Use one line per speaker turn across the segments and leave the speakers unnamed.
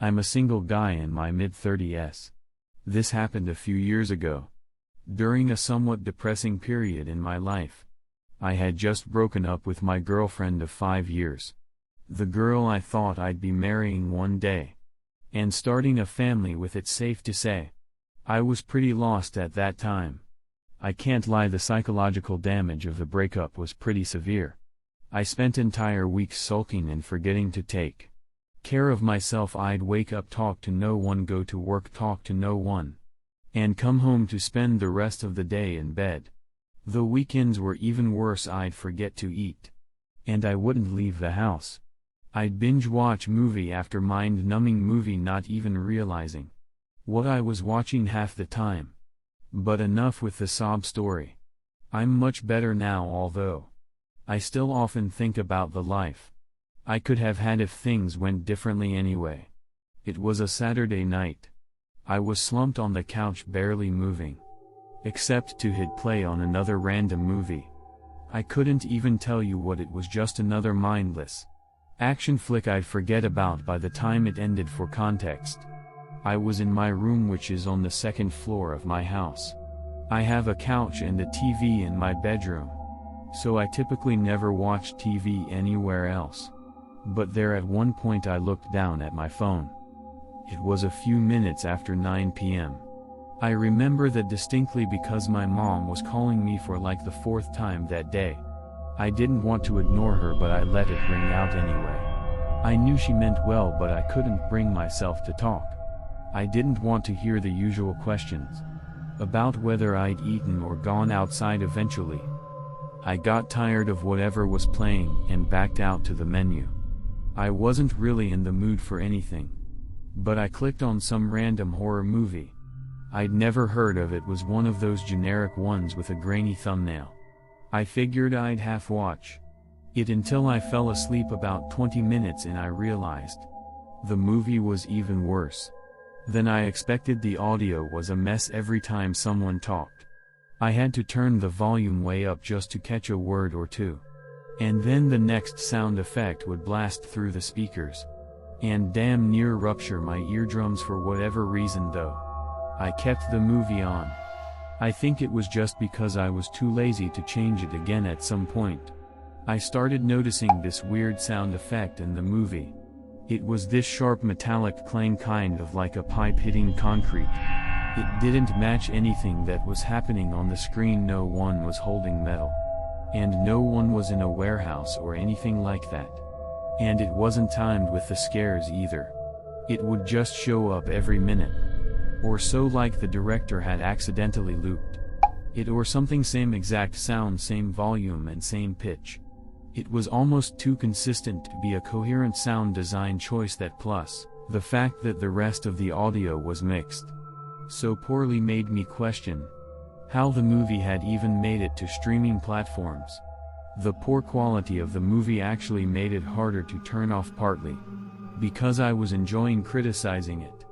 I'm a single guy in my mid-30s. This happened a few years ago. During a somewhat depressing period in my life. I had just broken up with my girlfriend of 5 years. The girl I thought I'd be marrying one day. And starting a family with, it's safe to say. I was pretty lost at that time. I can't lie, the psychological damage of the breakup was pretty severe. I spent entire weeks sulking and forgetting to take care of myself. I'd wake up, talk to no one, go to work, talk to no one, and come home to spend the rest of the day in bed. The weekends were even worse. I'd forget to eat. And I wouldn't leave the house. I'd binge watch movie after mind-numbing movie, not even realizing what I was watching half the time. But enough with the sob story. I'm much better now, although I still often think about the life I could have had if things went differently anyway. It was a Saturday night. I was slumped on the couch, barely moving, except to hit play on another random movie. I couldn't even tell you what it was, just another mindless action flick I'd forget about by the time it ended. For context, I was in my room, which is on the second floor of my house. I have a couch and a TV in my bedroom, so I typically never watch TV anywhere else. But there, at one point, I looked down at my phone. It was a few minutes after 9 p.m. I remember that distinctly because my mom was calling me for like the 4th time that day. I didn't want to ignore her, but I let it ring out anyway. I knew she meant well, but I couldn't bring myself to talk. I didn't want to hear the usual questions about whether I'd eaten or gone outside eventually. I got tired of whatever was playing and backed out to the menu. I wasn't really in the mood for anything, but I clicked on some random horror movie. I'd never heard of it, was one of those generic ones with a grainy thumbnail. I figured I'd half watch it until I fell asleep. About 20 minutes in, I realized the movie was even worse than I expected. The audio was a mess every time someone talked. I had to turn the volume way up just to catch a word or two. And then the next sound effect would blast through the speakers and damn near rupture my eardrums. For whatever reason, though, I kept the movie on. I think it was just because I was too lazy to change it again at some point. I started noticing this weird sound effect in the movie. It was this sharp metallic clang, kind of like a pipe hitting concrete. It didn't match anything that was happening on the screen. No one was holding metal. And no one was in a warehouse or anything like that. And it wasn't timed with the scares either. It would just show up every minute or so, like the director had accidentally looped it or something. Same exact sound, same volume and same pitch. It was almost too consistent to be a coherent sound design choice. That, plus the fact that the rest of the audio was mixed so poorly, made me question how the movie had even made it to streaming platforms. The poor quality of the movie actually made it harder to turn off, partly because I was enjoying criticizing it,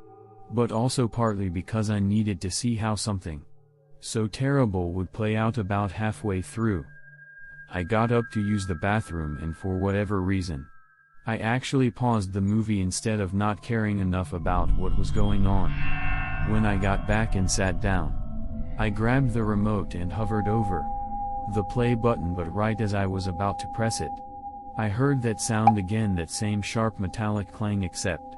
but also partly because I needed to see how something so terrible would play out. About halfway through, I got up to use the bathroom, and for whatever reason, I actually paused the movie instead of not caring enough about what was going on. When I got back and sat down, I grabbed the remote and hovered over the play button, but right as I was about to press it, I heard that sound again, that same sharp metallic clang, except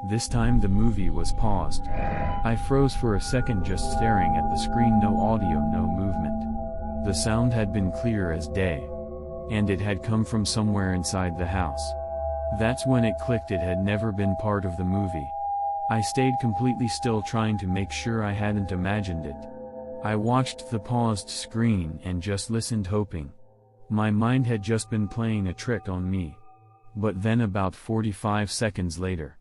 this time the movie was paused. I froze for a second, just staring at the screen. No audio, no movement. The sound had been clear as day, and it had come from somewhere inside the house. That's when it clicked. It had never been part of the movie. I stayed completely still, trying to make sure I hadn't imagined it. I watched the paused screen and just listened, hoping my mind had just been playing a trick on me. But then about 45 seconds later,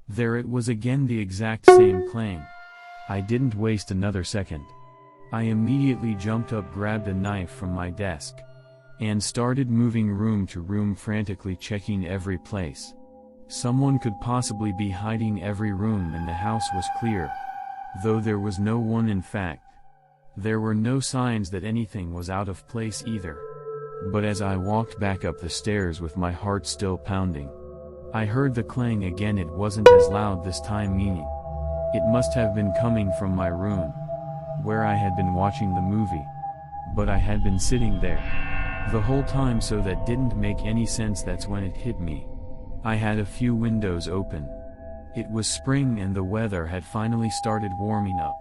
there it was again, the exact same clang. I didn't waste another second. I immediately jumped up, grabbed a knife from my desk, and started moving room to room, frantically checking every place someone could possibly be hiding. Every room in the house was clear, though there was no one. In fact, there were no signs that anything was out of place either. But as I walked back up the stairs with my heart still pounding, I heard the clang again. It wasn't as loud this time, meaning it must have been coming from my room, where I had been watching the movie. But I had been sitting there the whole time, so that didn't make any sense. That's when it hit me. I had a few windows open. It was spring and the weather had finally started warming up.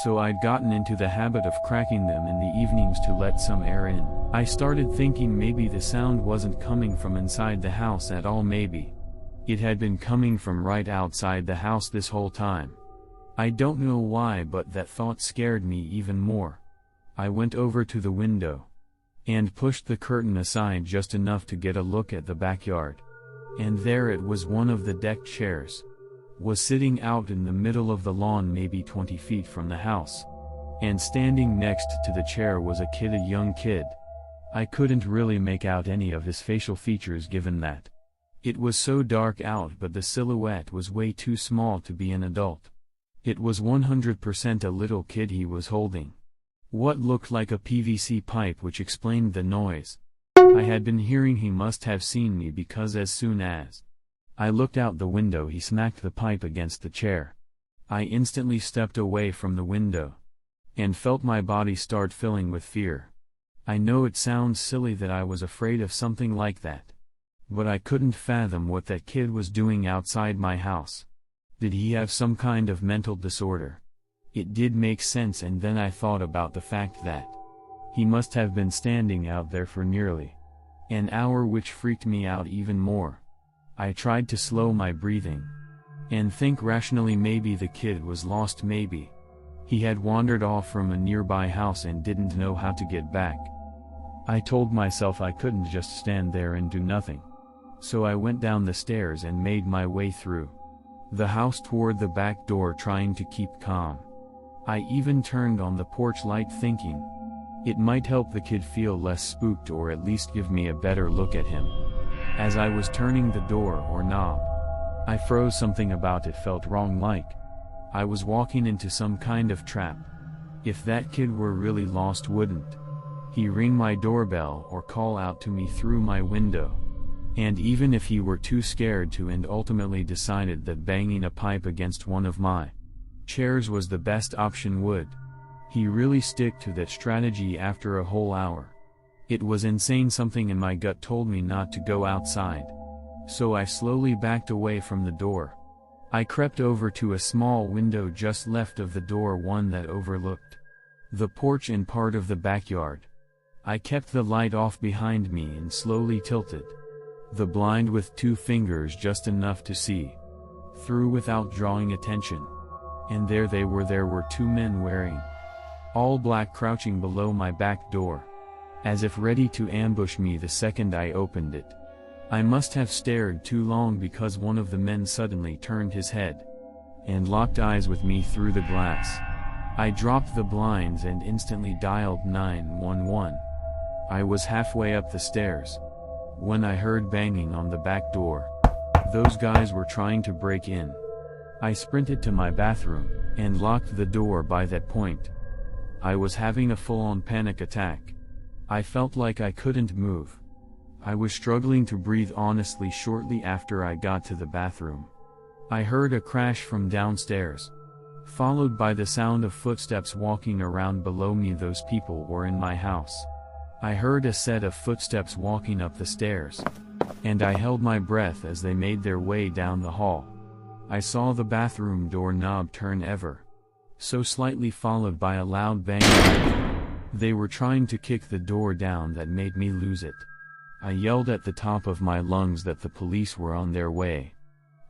So I'd gotten into the habit of cracking them in the evenings to let some air in. I started thinking maybe the sound wasn't coming from inside the house at all. Maybe it had been coming from right outside the house this whole time. I don't know why, but that thought scared me even more. I went over to the window and pushed the curtain aside just enough to get a look at the backyard. And there it was. One of the deck chairs was sitting out in the middle of the lawn, maybe 20 feet from the house. And standing next to the chair was a kid, a young kid. I couldn't really make out any of his facial features given that it was so dark out, but the silhouette was way too small to be an adult. It was 100% a little kid he was holding what looked like a PVC pipe, which explained the noise I had been hearing. He must have seen me, because as soon as I looked out the window, he smacked the pipe against the chair. I instantly stepped away from the window and felt my body start filling with fear. I know it sounds silly that I was afraid of something like that, but I couldn't fathom what that kid was doing outside my house. Did he have some kind of mental disorder? It did make sense, and then I thought about the fact that he must have been standing out there for nearly an hour, which freaked me out even more. I tried to slow my breathing and think rationally. Maybe the kid was lost. Maybe he had wandered off from a nearby house and didn't know how to get back. I told myself I couldn't just stand there and do nothing. So I went down the stairs and made my way through the house toward the back door, trying to keep calm. I even turned on the porch light, thinking it might help the kid feel less spooked, or at least give me a better look at him. As I was turning the door or knob, I froze. Something about it felt wrong, like I was walking into some kind of trap. If that kid were really lost, wouldn't he ring my doorbell or call out to me through my window? And even if he were too scared to and ultimately decided that banging a pipe against one of my chairs was the best option, would he really stick to that strategy after a whole hour? It was insane. Something in my gut told me not to go outside. So I slowly backed away from the door. I crept over to a small window just left of the door, one that overlooked the porch and part of the backyard. I kept the light off behind me and slowly tilted the blind with 2 fingers, just enough to see through without drawing attention. And there they were. There were 2 men wearing all black, crouching below my back door, as if ready to ambush me the second I opened it. I must have stared too long, because one of the men suddenly turned his head and locked eyes with me through the glass. I dropped the blinds and instantly dialed 911. I was halfway up the stairs when I heard banging on the back door. Those guys were trying to break in. I sprinted to my bathroom and locked the door. By that point, I was having a full-on panic attack. I felt like I couldn't move. I was struggling to breathe. Honestly, shortly after I got to the bathroom, I heard a crash from downstairs, followed by the sound of footsteps walking around below me. Those people were in my house. I heard a set of footsteps walking up the stairs, and I held my breath as they made their way down the hall. I saw the bathroom door knob turn ever so slightly, followed by a loud bang. They were trying to kick the door down. That made me lose it. I yelled at the top of my lungs that the police were on their way,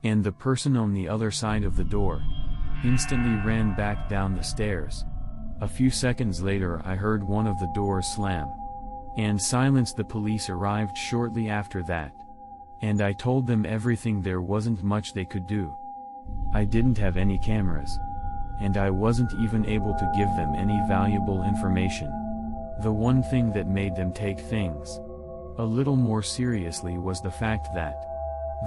and the person on the other side of the door instantly ran back down the stairs. A few seconds later, I heard one of the doors slam and silence. The police arrived shortly after that, and I told them everything. There wasn't much they could do. I didn't have any cameras, and I wasn't even able to give them any valuable information. The one thing that made them take things a little more seriously was the fact that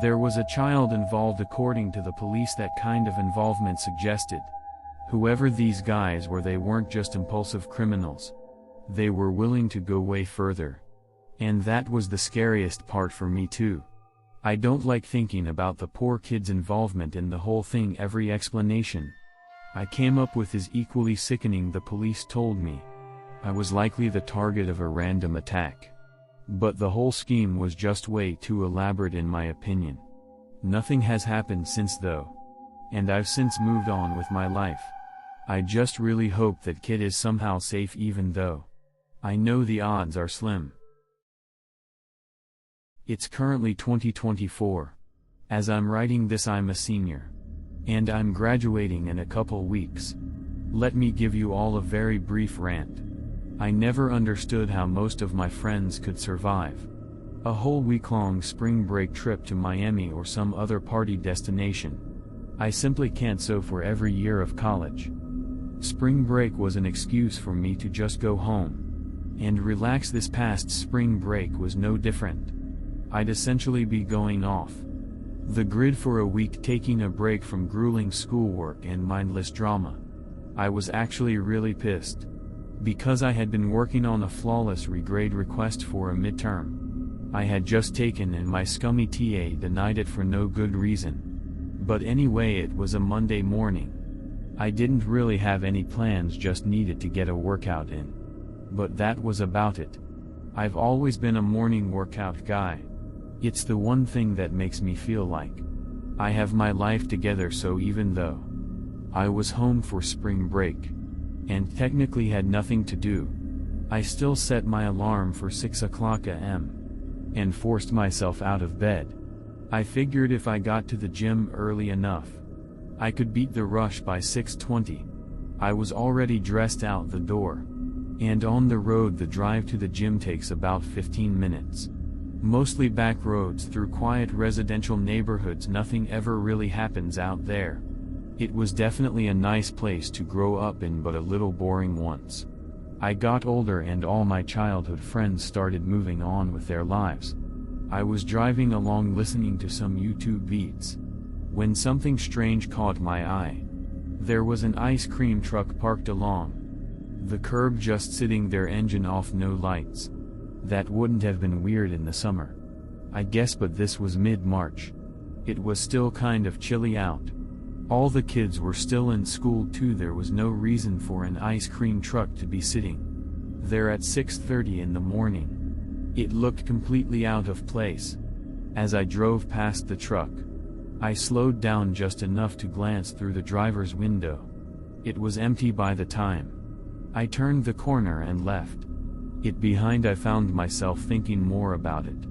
there was a child involved. According to the police, that kind of involvement suggested whoever these guys were, they weren't just impulsive criminals. They were willing to go way further. And that was the scariest part for me too. I don't like thinking about the poor kid's involvement in the whole thing. Every explanation I came up with is equally sickening. The police told me I was likely the target of a random attack. But the whole scheme was just way too elaborate in my opinion. Nothing has happened since though. And I've since moved on with my life. I just really hope that kid is somehow safe, even though I know the odds are slim. It's currently 2024. As I'm writing this, I'm a senior. And I'm graduating in a couple weeks. Let me give you all a very brief rant. I never understood how most of my friends could survive a whole week-long spring break trip to Miami or some other party destination. I simply can't. So for every year of college, spring break was an excuse for me to just go home and relax. This past spring break was no different. I'd essentially be going off the grid for a week, taking a break from grueling schoolwork and mindless drama. I was actually really pissed, because I had been working on a flawless regrade request for a midterm I had just taken and my scummy TA denied it for no good reason. But anyway, it was a Monday morning. I didn't really have any plans, just needed to get a workout in. But that was about it. I've always been a morning workout guy. It's the one thing that makes me feel like I have my life together. So even though I was home for spring break and technically had nothing to do, I still set my alarm for 6 o'clock a.m. and forced myself out of bed. I figured if I got to the gym early enough, I could beat the rush by 6:20. I was already dressed out the door. And on the road, the drive to the gym takes about 15 minutes. Mostly back roads through quiet residential neighborhoods. Nothing ever really happens out there. It was definitely a nice place to grow up in, but a little boring once I got older and all my childhood friends started moving on with their lives. I was driving along listening to some YouTube beats when something strange caught my eye. There was an ice cream truck parked along the curb, just sitting there, engine off, no lights. That wouldn't have been weird in the summer, I guess, but this was mid-March. It was still kind of chilly out. All the kids were still in school too. There was no reason for an ice cream truck to be sitting there at 6:30 in the morning. It looked completely out of place. As I drove past the truck, I slowed down just enough to glance through the driver's window. It was empty by the time I turned the corner and left it behind. I found myself thinking more about it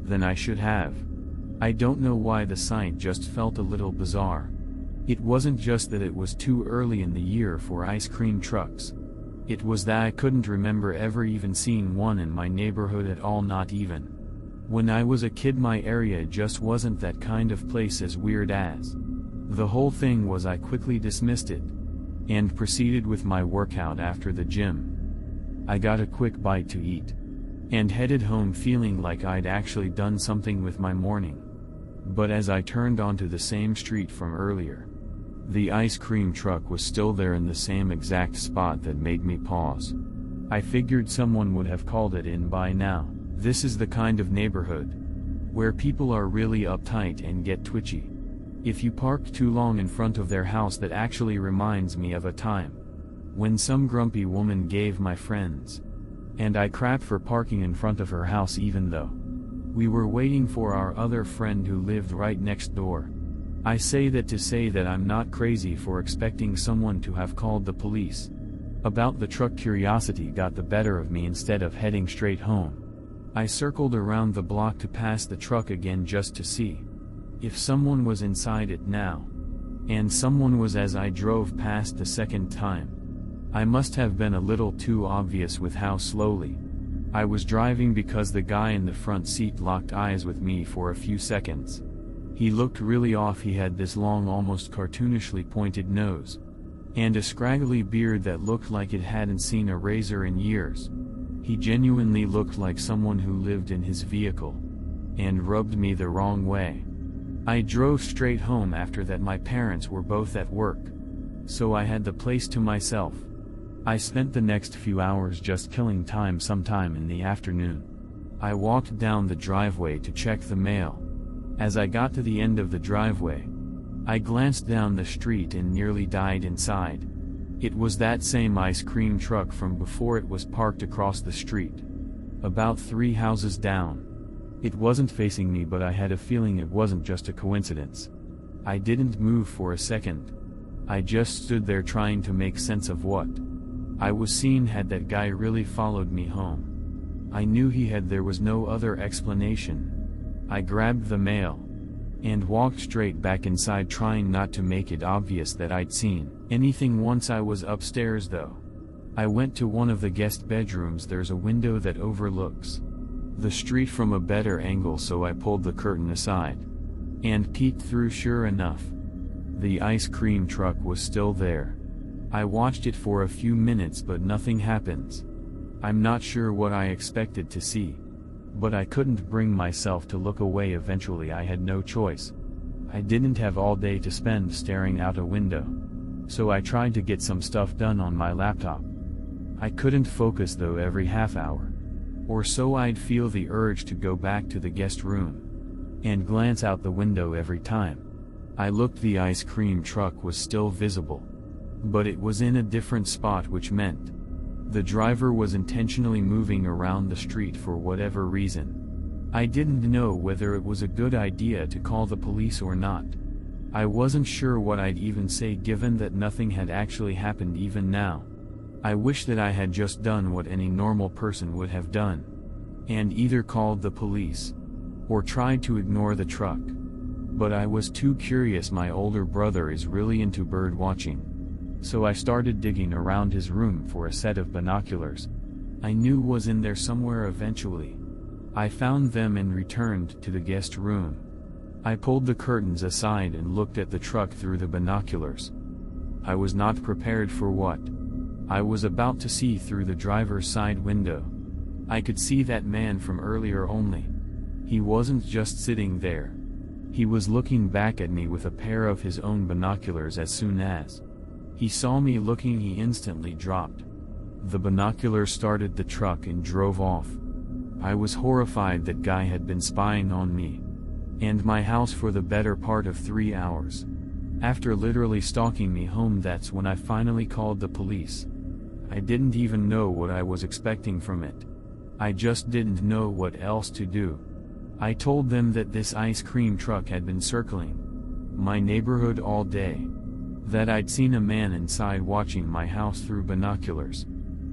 than I should have. I don't know why, the sight just felt a little bizarre. It wasn't just that it was too early in the year for ice cream trucks. It was that I couldn't remember ever even seeing one in my neighborhood at all, not even when I was a kid. My area just wasn't that kind of place. As weird as the whole thing was, I quickly dismissed it and proceeded with my workout. After the gym, I got a quick bite to eat and headed home, feeling like I'd actually done something with my morning. But as I turned onto the same street from earlier, the ice cream truck was still there in the same exact spot. That made me pause. I figured someone would have called it in by now. This is the kind of neighborhood where people are really uptight and get twitchy if you park too long in front of their house. That actually reminds me of a time when some grumpy woman gave my friends and I crap for parking in front of her house, even though we were waiting for our other friend who lived right next door. I say that to say that I'm not crazy for expecting someone to have called the police about the truck. Curiosity got the better of me. Instead of heading straight home, I circled around the block to pass the truck again, just to see if someone was inside it now. And someone was. As I drove past the second time, I must have been a little too obvious with how slowly I was driving, because the guy in the front seat locked eyes with me for a few seconds. He looked really off. He had this long, almost cartoonishly pointed nose and a scraggly beard that looked like it hadn't seen a razor in years. He genuinely looked like someone who lived in his vehicle and rubbed me the wrong way. I drove straight home after that. My parents were both at work, so I had the place to myself. I spent the next few hours just killing time. Sometime in the afternoon, I walked down the driveway to check the mail, As I got to the end of the driveway, I glanced down the street and nearly died inside. It was that same ice cream truck from before. It was parked across the street, about 3 houses down. It wasn't facing me, but I had a feeling it wasn't just a coincidence. I didn't move for a second. I just stood there trying to make sense of what I was seeing. Had that guy really followed me home? I knew he had. There was no other explanation. I grabbed the mail and walked straight back inside, trying not to make it obvious that I'd seen anything. Once I was upstairs though, I went to one of the guest bedrooms. There's a window that overlooks the street from a better angle, so I pulled the curtain aside and peeked through. Sure enough, the ice cream truck was still there. I watched it for a few minutes, but nothing happens. I'm not sure what I expected to see, but I couldn't bring myself to look away. Eventually I had no choice. I didn't have all day to spend staring out a window, so I tried to get some stuff done on my laptop. I couldn't focus though. Every half hour or so I'd feel the urge to go back to the guest room and glance out the window. Every time I looked, the ice cream truck was still visible, but it was in a different spot, which meant the driver was intentionally moving around the street for whatever reason. I didn't know whether it was a good idea to call the police or not. I wasn't sure what I'd even say, given that nothing had actually happened. Even now, I wish that I had just done what any normal person would have done, and either called the police or tried to ignore the truck. But I was too curious. My older brother is really into bird watching, so I started digging around his room for a set of binoculars I knew was in there somewhere. Eventually, I found them and returned to the guest room. I pulled the curtains aside and looked at the truck through the binoculars. I was not prepared for what I was about to see. Through the driver's side window, I could see that man from earlier, only he wasn't just sitting there. He was looking back at me with a pair of his own binoculars. As soon as he saw me looking, he instantly dropped the binoculars, started the truck and drove off. I was horrified. That guy had been spying on me and my house for the better part of 3 hours. After literally stalking me home, that's when I finally called the police. I didn't even know what I was expecting from it. I just didn't know what else to do. I told them that this ice cream truck had been circling my neighborhood all day, that I'd seen a man inside watching my house through binoculars,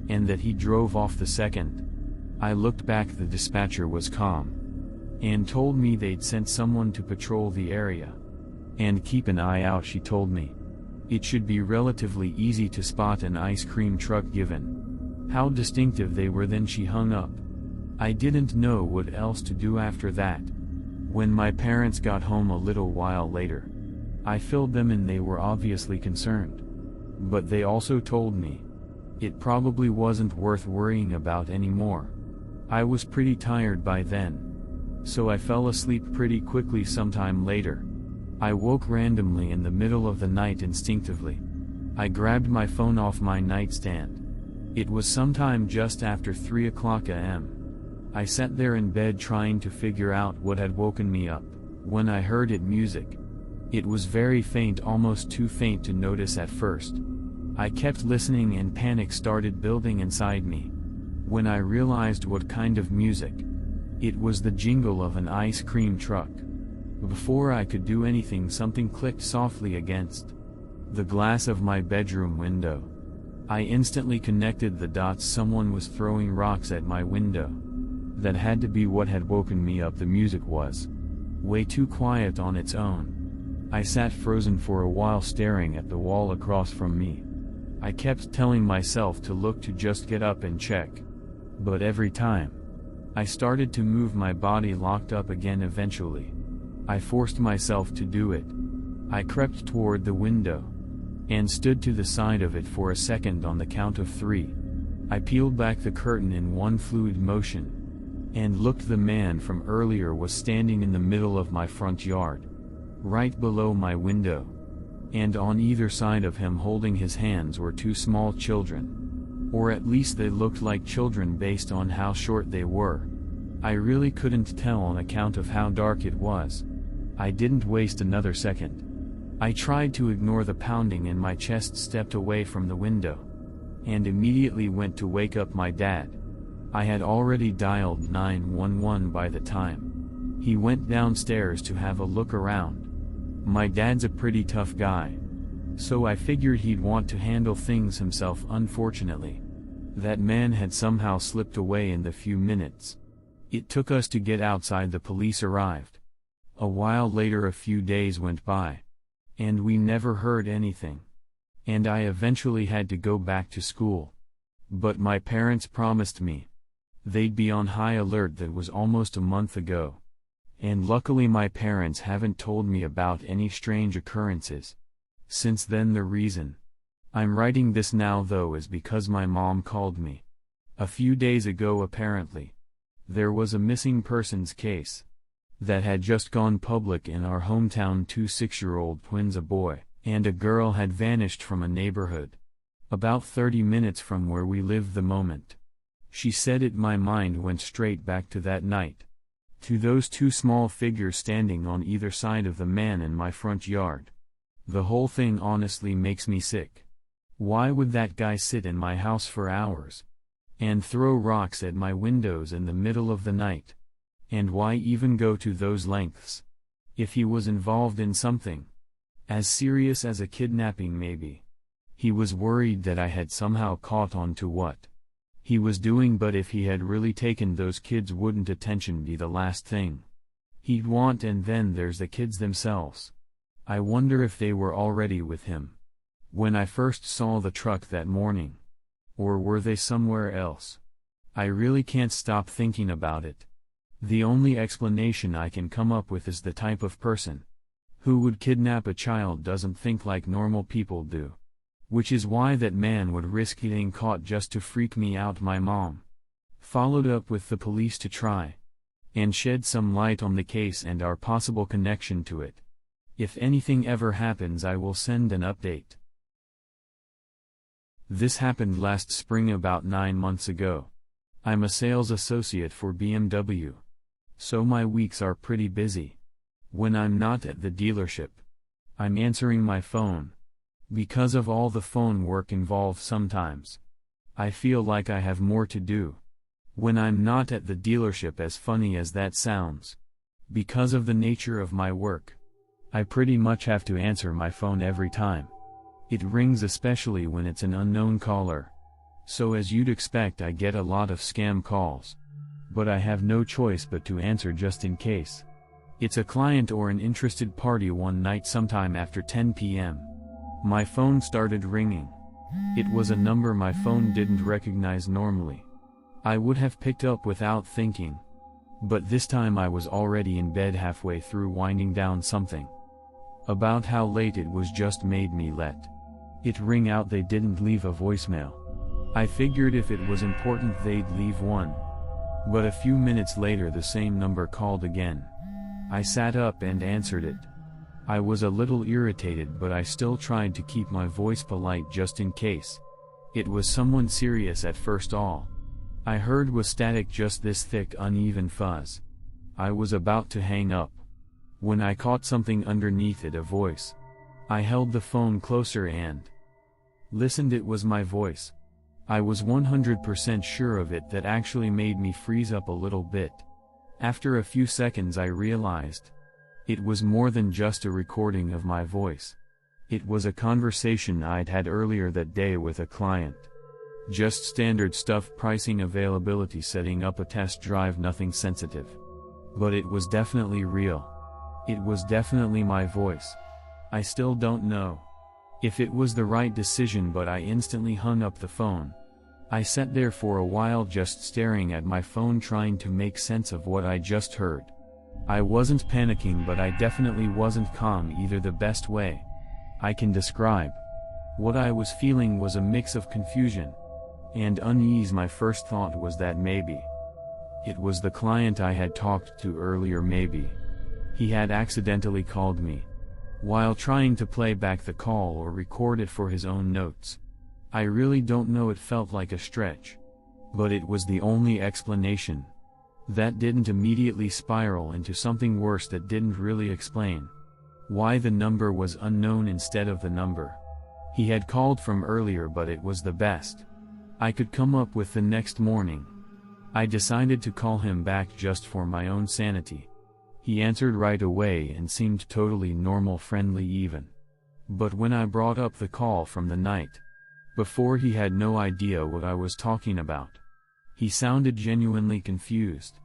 and that he drove off the second I looked back. The dispatcher was calm and told me they'd sent someone to patrol the area and keep an eye out. She told me it should be relatively easy to spot an ice cream truck given how distinctive they were. Then she hung up. I didn't know what else to do after that. When my parents got home a little while later, I filled them in. They were obviously concerned, but they also told me it probably wasn't worth worrying about anymore. I was pretty tired by then, so I fell asleep pretty quickly. Sometime later, I woke randomly in the middle of the night. Instinctively, I grabbed my phone off my nightstand. It was sometime just after 3 o'clock a.m. I sat there in bed trying to figure out what had woken me up, when I heard it. Music. It was very faint, almost too faint to notice at first. I kept listening and panic started building inside me. When I realized what kind of music, it was the jingle of an ice cream truck. Before I could do anything, something clicked softly against the glass of my bedroom window. I instantly connected the dots. Someone was throwing rocks at my window. That had to be what had woken me up. The music was way too quiet on its own. I sat frozen for a while, staring at the wall across from me. I kept telling myself to look, to just get up and check. But every time I started to move, my body locked up again. Eventually, I forced myself to do it. I crept toward the window and stood to the side of it for a second. On the count of 3, I peeled back the curtain in one fluid motion and looked. The man from earlier was standing in the middle of my front yard, right below my window, and on either side of him, holding his hands, were 2 small children. Or at least they looked like children based on how short they were. I really couldn't tell on account of how dark it was. I didn't waste another second. I tried to ignore the pounding in my chest, stepped away from the window, and immediately went to wake up my dad. I had already dialed 911 by the time he went downstairs to have a look around. My dad's a pretty tough guy, so I figured he'd want to handle things himself. Unfortunately, that man had somehow slipped away in the few minutes it took us to get outside. The police arrived. A while later, a few days went by, and we never heard anything, and I eventually had to go back to school. But my parents promised me they'd be on high alert. That was almost a month ago, and luckily my parents haven't told me about any strange occurrences since then. The reason I'm writing this now, though, is because my mom called me a few days ago. Apparently, there was a missing persons case that had just gone public in our hometown. 2 6-year-old twins, a boy and a girl, had vanished from a neighborhood about 30 minutes from where we lived. The moment she said it, my mind went straight back to that night, to those 2 small figures standing on either side of the man in my front yard. The whole thing honestly makes me sick. Why would that guy sit in my house for hours and throw rocks at my windows in the middle of the night? And why even go to those lengths? If he was involved in something as serious as a kidnapping, maybe he was worried that I had somehow caught on to what he was doing. But if he had really taken those kids, wouldn't attention be the last thing he'd want? And then there's the kids themselves. I wonder if they were already with him when I first saw the truck that morning. Or were they somewhere else? I really can't stop thinking about it. The only explanation I can come up with is the type of person who would kidnap a child doesn't think like normal people do. Which is why that man would risk getting caught just to freak me out. My mom followed up with the police to try and shed some light on the case and our possible connection to it. If anything ever happens, I will send an update. This happened last spring, about 9 months ago. I'm a sales associate for BMW, so my weeks are pretty busy. When I'm not at the dealership, I'm answering my phone. Because of all the phone work involved, sometimes I feel like I have more to do when I'm not at the dealership, as funny as that sounds. Because of the nature of my work, I pretty much have to answer my phone every time it rings, especially when it's an unknown caller. So as you'd expect, I get a lot of scam calls. But I have no choice but to answer just in case it's a client or an interested party. One night, sometime after 10 p.m., my phone started ringing. It was a number my phone didn't recognize normally. I would have picked up without thinking. But this time I was already in bed, halfway through winding down something about how late it was just made me let it ring out. They didn't leave a voicemail. I figured if it was important they'd leave one. But a few minutes later the same number called again. I sat up and answered it. I was a little irritated, but I still tried to keep my voice polite just in case it was someone serious. At first all I heard was static, just this thick uneven fuzz. I was about to hang up when I caught something underneath it, a voice. I held the phone closer and listened. It was my voice. I was 100% sure of it. That actually made me freeze up a little bit. After a few seconds I realized it was more than just a recording of my voice. It was a conversation I'd had earlier that day with a client. Just standard stuff: pricing, availability, setting up a test drive, nothing sensitive. But it was definitely real. It was definitely my voice. I still don't know if it was the right decision, but I instantly hung up the phone. I sat there for a while just staring at my phone, trying to make sense of what I just heard. I wasn't panicking, but I definitely wasn't calm either. The best way I can describe what I was feeling was a mix of confusion and unease. My first thought was that maybe it was the client I had talked to earlier. Maybe he had accidentally called me while trying to play back the call or record it for his own notes. I really don't know. It felt like a stretch, but it was the only explanation. That didn't immediately spiral into something worse that didn't really explain why the number was unknown instead of the number he had called from earlier, but it was the best I could come up with the next morning. I decided to call him back just for my own sanity. He answered right away and seemed totally normal, friendly even. But when I brought up the call from the night before, he had no idea what I was talking about. He sounded genuinely confused.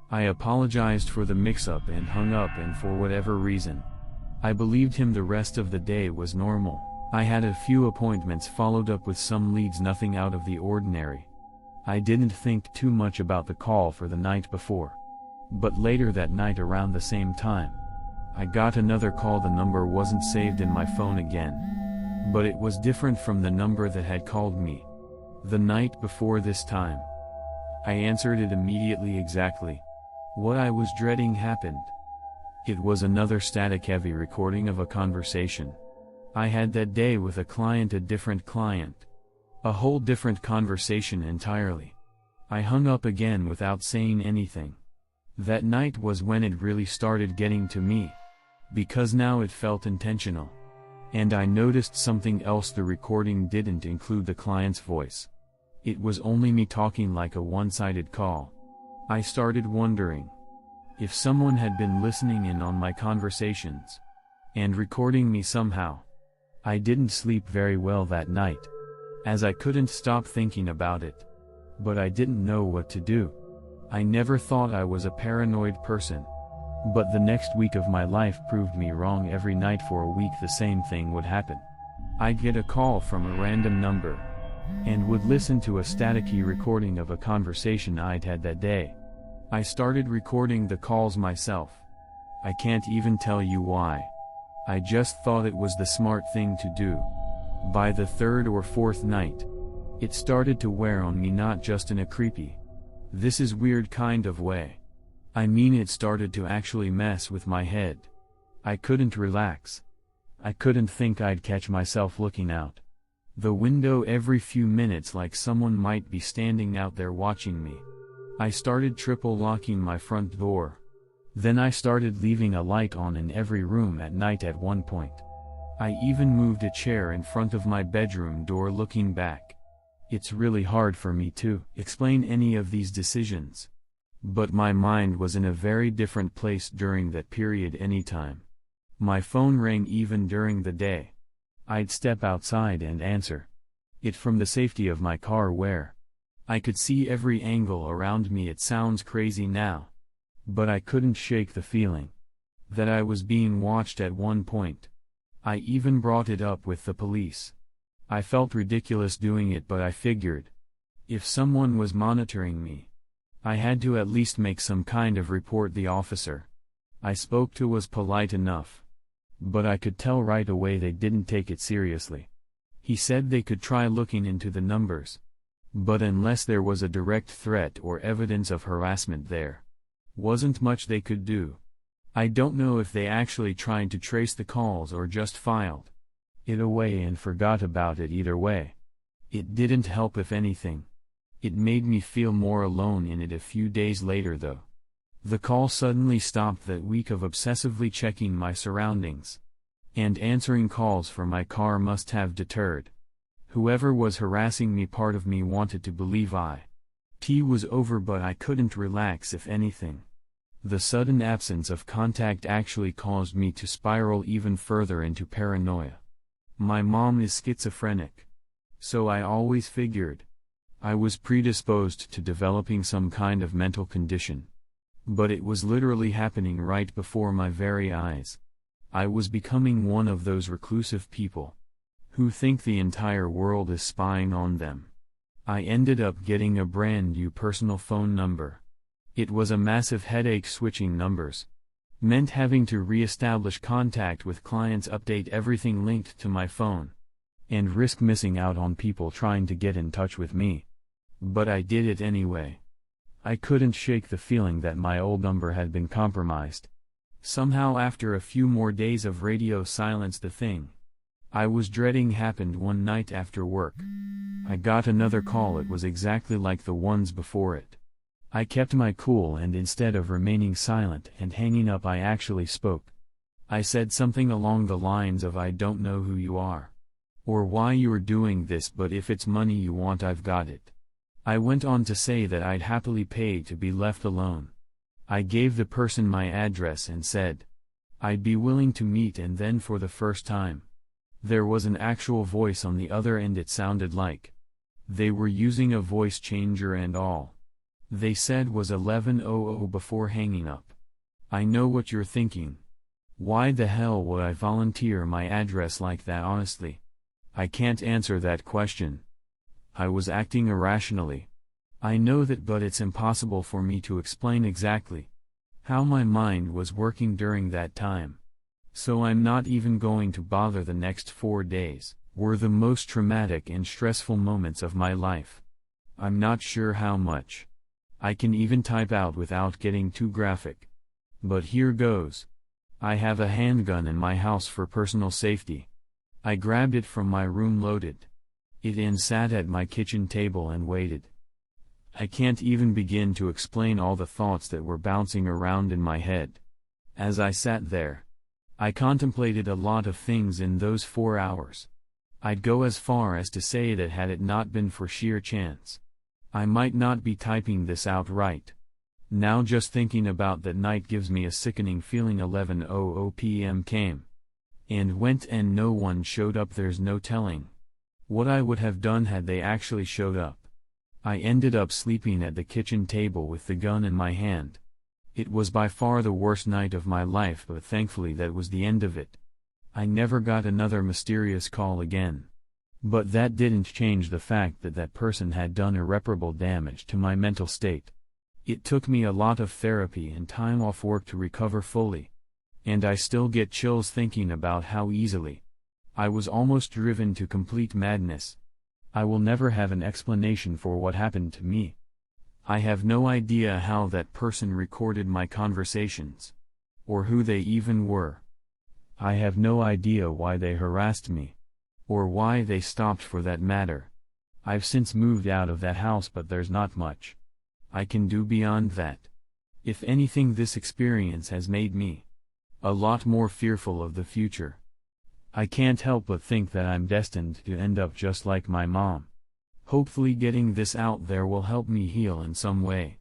I apologized for the mix-up and hung up, and for whatever reason, I believed him. The rest of the day was normal. I had a few appointments, followed up with some leads, nothing out of the ordinary. I didn't think too much about the call for the night before. But later that night around the same time, I got another call. The number wasn't saved in my phone again, but it was different from the number that had called me the night before this time. I answered it immediately. Exactly what I was dreading happened. It was another static-heavy recording of a conversation I had that day with a client, a different client. A whole different conversation entirely. I hung up again without saying anything. That night was when it really started getting to me, because now it felt intentional. And I noticed something else: the recording didn't include the client's voice. It was only me talking, like a one-sided call. I started wondering if someone had been listening in on my conversations and recording me somehow. I didn't sleep very well that night, as I couldn't stop thinking about it. But I didn't know what to do. I never thought I was a paranoid person. But the next week of my life proved me wrong. Every night for a week the same thing would happen. I'd get a call from a random number, and would listen to a staticky recording of a conversation I'd had that day. I started recording the calls myself. I can't even tell you why. I just thought it was the smart thing to do. By the third or fourth night, it started to wear on me, not just in a creepy, "this is weird" kind of way. I mean, it started to actually mess with my head. I couldn't relax. I couldn't think. I'd catch myself looking out the window every few minutes, like someone might be standing out there watching me. I started triple locking my front door. Then I started leaving a light on in every room at night. At one point, I even moved a chair in front of my bedroom door looking back. It's really hard for me to explain any of these decisions, but my mind was in a very different place during that period. Anytime my phone rang, even during the day, I'd step outside and answer it from the safety of my car, where I could see every angle around me. It sounds crazy now, but I couldn't shake the feeling that I was being watched. At one point, I even brought it up with the police. I felt ridiculous doing it, but I figured if someone was monitoring me, I had to at least make some kind of report. The officer I spoke to was polite enough, but I could tell right away they didn't take it seriously. He said they could try looking into the numbers, but unless there was a direct threat or evidence of harassment, there wasn't much they could do. I don't know if they actually tried to trace the calls or just filed it away and forgot about it. Either way, it didn't help. If anything, it made me feel more alone in it. A few days later, though, the call suddenly stopped. That week of obsessively checking my surroundings and answering calls from my car must have deterred whoever was harassing me. Part of me wanted to believe it was over, but I couldn't relax. If anything, the sudden absence of contact actually caused me to spiral even further into paranoia. My mom is schizophrenic, so I always figured I was predisposed to developing some kind of mental condition. But it was literally happening right before my very eyes. I was becoming one of those reclusive people who think the entire world is spying on them. I ended up getting a brand new personal phone number. It was a massive headache. Switching numbers meant having to re-establish contact with clients, update everything linked to my phone, and risk missing out on people trying to get in touch with me. But I did it anyway. I couldn't shake the feeling that my old number had been compromised. Somehow, after a few more days of radio silence, the thing I was dreading happened. One night after work, I got another call. It was exactly like the ones before it. I kept my cool, and instead of remaining silent and hanging up, I actually spoke. I said something along the lines of, "I don't know who you are, or why you are doing this, but if it's money you want, I've got it." I went on to say that I'd happily pay to be left alone. I gave the person my address and said I'd be willing to meet, and then for the first time, there was an actual voice on the other end. It sounded like they were using a voice changer, and all they said was 11:00 before hanging up. I know what you're thinking. Why the hell would I volunteer my address like that? Honestly, I can't answer that question. I was acting irrationally. I know that, but it's impossible for me to explain exactly how my mind was working during that time. So I'm not even going to bother. The next 4 days were the most traumatic and stressful moments of my life. I'm not sure how much I can even type out without getting too graphic. But here goes. I have a handgun in my house for personal safety. I grabbed it from my room, loaded it, and sat at my kitchen table and waited. I can't even begin to explain all the thoughts that were bouncing around in my head. As I sat there, I contemplated a lot of things in those 4 hours. I'd go as far as to say that had it not been for sheer chance, I might not be typing this out right now. Just thinking about that night gives me a sickening feeling. 11:00 p.m. came and went, and no one showed up. There's no telling what I would have done had they actually showed up. I ended up sleeping at the kitchen table with the gun in my hand. It was by far the worst night of my life, but thankfully that was the end of it. I never got another mysterious call again. But that didn't change the fact that that person had done irreparable damage to my mental state. It took me a lot of therapy and time off work to recover fully. And I still get chills thinking about how easily I was almost driven to complete madness. I will never have an explanation for what happened to me. I have no idea how that person recorded my conversations, or who they even were. I have no idea why they harassed me, or why they stopped for that matter. I've since moved out of that house, but there's not much I can do beyond that. If anything, this experience has made me a lot more fearful of the future. I can't help but think that I'm destined to end up just like my mom. Hopefully getting this out there will help me heal in some way.